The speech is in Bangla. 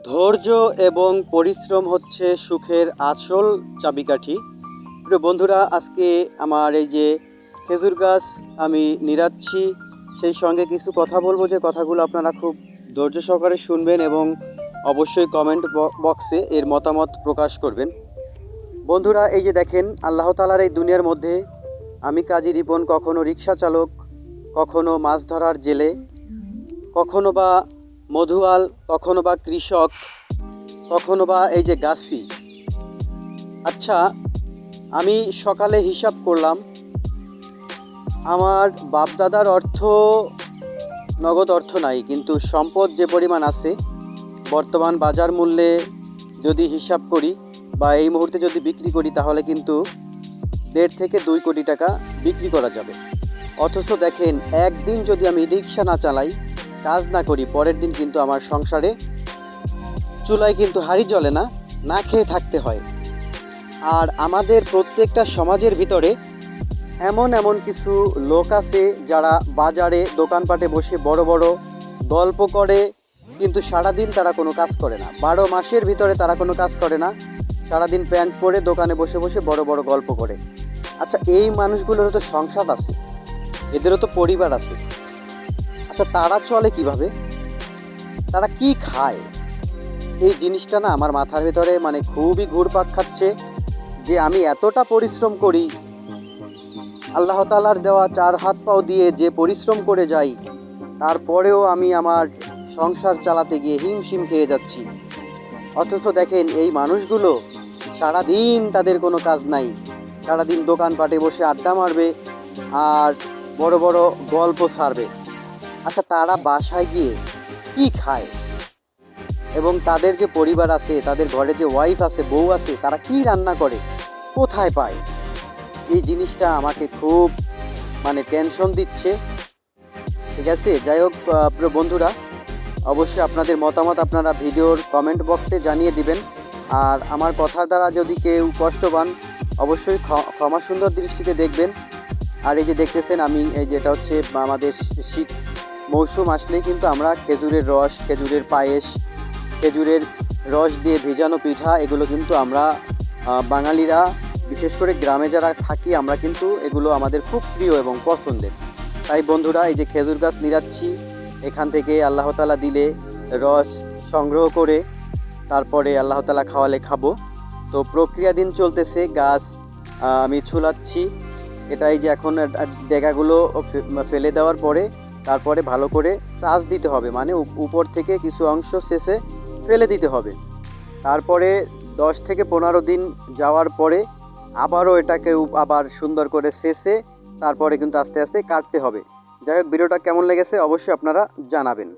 ধৈর্য এবং পরিশ্রম হচ্ছে সুখের আসল চাবিকাঠি। প্রিয় বন্ধুরা, আজকে আমার এই যে খেজুর গাছ আমি নিড়াচ্ছি, সেই সঙ্গে কিছু কথা বলবো, যে কথাগুলো আপনারা খুব ধৈর্য সহকারে শুনবেন এবং অবশ্যই কমেন্ট বক্সে এর মতামত প্রকাশ করবেন। বন্ধুরা, এই যে দেখেন, আল্লাহ তাআলার এই দুনিয়ার মধ্যে আমি কাজী রিপন কখনো রিক্সা চালক, কখনো মাছ ধরার জেলে, কখনো বা মধুয়াল, কখনো বা কৃষক, কখনো বা এই যে গাছি। আচ্ছা, আমি সকালে হিসাব করলাম, আমার বাপদাদার অর্থ, নগদ অর্থ নাই, কিন্তু সম্পদ যে পরিমাণ আছে, বর্তমান বাজার মূল্যে যদি হিসাব করি বা এই মুহূর্তে যদি বিক্রি করি, তাহলে কিন্তু 1.5 থেকে 2 কোটি টাকা বিক্রি করা যাবে। অথচ দেখেন, একদিন যদি আমি রিক্সা না চালাই, কাজ না করি, পরের দিন কিন্তু আমার সংসারে চুলায় কিন্তু হাঁড়ি জ্বলে না, না খেয়ে থাকতে হয়। আর আমাদের প্রত্যেকটা সমাজের ভিতরে এমন এমন কিছু লোক আছে, যারা বাজারে দোকানপাটে বসে বড় বড় গল্প করে, কিন্তু সারাদিন তারা কোনো কাজ করে না। 12 মাসের ভিতরে তারা কোনো কাজ করে না, সারাদিন প্যান্ট পরে দোকানে বসে বসে বড় বড় গল্প করে। আচ্ছা, এই মানুষগুলোরও তো সংসার আছে, এদেরও তো পরিবার আছে। আচ্ছা, তারা চলে কিভাবে? তারা কি খায়? এই জিনিসটা না আমার মাথার ভিতরে মানে খুবই ঘুরপাক খাচ্ছে, যে আমি এতটা পরিশ্রম করি, আল্লাহ তাআলার দেওয়া 4 হাত পাও দিয়ে যে পরিশ্রম করে যাই, তারপরেও আমি আমার সংসার চালাতে গিয়ে হিমশিম খেয়ে যাচ্ছি। অথচ দেখেন, এই মানুষগুলো সারাদিন তাদের কোনো কাজ নাই, সারাদিন দোকানপাটে বসে আড্ডা মারবে আর বড় বড় গল্প ছাড়বে। আচ্ছা, তারা বাসায় গিয়ে কি খায়? এবং তাদের যে পরিবার আছে, তাদের ঘরে যে ওয়াইফ আছে, বউ আছে, তারা কি রান্না করে, কোথায় পায়? এই জিনিসটা আমাকে খুব মানে টেনশন দিচ্ছে। ঠিক আছে, যাই হোক, প্রিয় বন্ধুরা, অবশ্যই আপনাদের মতামত আপনারা ভিডিওর কমেন্ট বক্সে জানিয়ে দিবেন। আর আমার কথার দ্বারা যদি কেউ কষ্ট পান, অবশ্যই ক্ষমা সুন্দর দৃষ্টিতে দেখবেন। আর এই যে দেখতেছেন, আমি এই যেটা হচ্ছে আমাদের শীত মৌসুম আসলেই কিন্তু আমরা খেজুরের রস, খেজুরের পায়েস, খেজুরের রস দিয়ে ভেজানো পিঠা, এগুলো কিন্তু আমরা বাঙালিরা, বিশেষ করে গ্রামে যারা থাকি, আমরা কিন্তু এগুলো আমাদের খুব প্রিয় এবং পছন্দের। তাই বন্ধুরা, এই যে খেজুর গাছ নিড়াচ্ছি, এখান থেকে আল্লাহ তাআলা দিলে রস সংগ্রহ করে তারপরে আল্লাহ তাআলা খাওয়ালে খাবো। তো প্রক্রিয়াধীন চলতেছে, গাছ আমি ছুলাচ্ছি। এটাই যে এখন ডেগাগুলো ফেলে দেওয়ার পরে তারপরে ভালো করে চাষ দিতে হবে, মানে উপর থেকে কিছু অংশ শেষে ফেলে দিতে হবে। তারপরে 10 থেকে 15 দিন যাওয়ার পরে আবারও এটাকে আবার সুন্দর করে শেষে তারপরে কিন্তু আস্তে আস্তে কাটতে হবে। যাই হোক, ভিডিওটা কেমন লেগেছে অবশ্যই আপনারা জানাবেন।